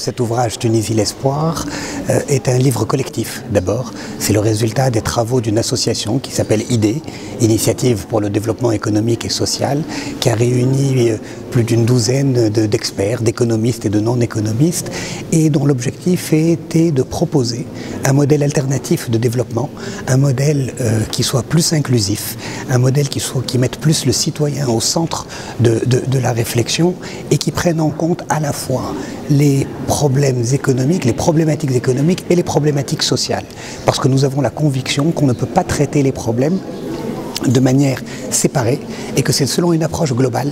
cet ouvrage Tunisie l'espoir est un livre collectif d'abord. C'est le résultat des travaux d'une association qui s'appelle IDE, Initiative pour le développement économique et social, qui a réuni plus d'une douzaine d'experts, d'économistes et de non-économistes, et dont l'objectif était de proposer un modèle alternatif de développement, un modèle qui soit plus inclusif, un modèle qui mette plus le citoyen au centre de la réflexion et qui prenne en compte à la fois les problèmes économiques, les problématiques économiques et les problématiques sociales. Parce que nous avons la conviction qu'on ne peut pas traiter les problèmes de manière séparée et que c'est selon une approche globale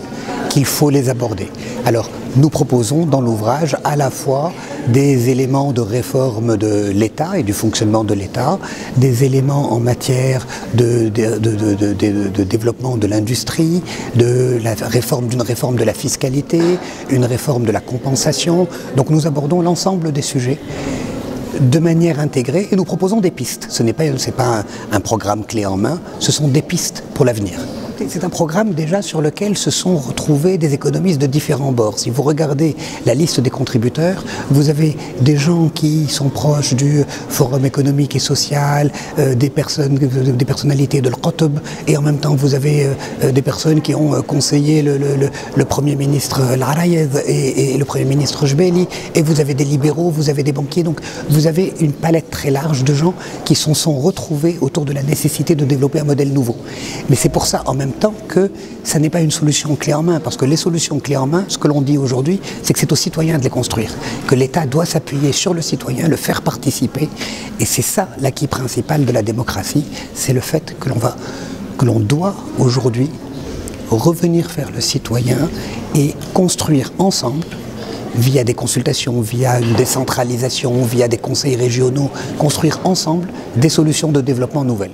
qu'il faut les aborder. Alors, nous proposons dans l'ouvrage à la fois des éléments de réforme de l'État et du fonctionnement de l'État, des éléments en matière de développement de l'industrie, d'une réforme de la fiscalité, une réforme de la compensation. Donc nous abordons l'ensemble des sujets de manière intégrée et nous proposons des pistes. Ce n'est pas un programme clé en main, ce sont des pistes pour l'avenir. C'est un programme déjà sur lequel se sont retrouvés des économistes de différents bords. Si vous regardez la liste des contributeurs, vous avez des gens qui sont proches du Forum économique et social, des personnalités de l'Qutb, et en même temps vous avez des personnes qui ont conseillé le Premier ministre Al-Arayed et le Premier ministre Jbeli, et vous avez des libéraux, vous avez des banquiers, donc vous avez une palette très large de gens qui se sont retrouvés autour de la nécessité de développer un modèle nouveau. Mais c'est pour ça en même temps que ça n'est pas une solution clé en main, parce que les solutions clés en main, ce que l'on dit aujourd'hui, c'est que c'est aux citoyens de les construire, que l'État doit s'appuyer sur le citoyen, le faire participer, et c'est ça l'acquis principal de la démocratie, c'est le fait que l'on doit aujourd'hui revenir vers le citoyen et construire ensemble, via des consultations, via une décentralisation, via des conseils régionaux, construire ensemble des solutions de développement nouvelles.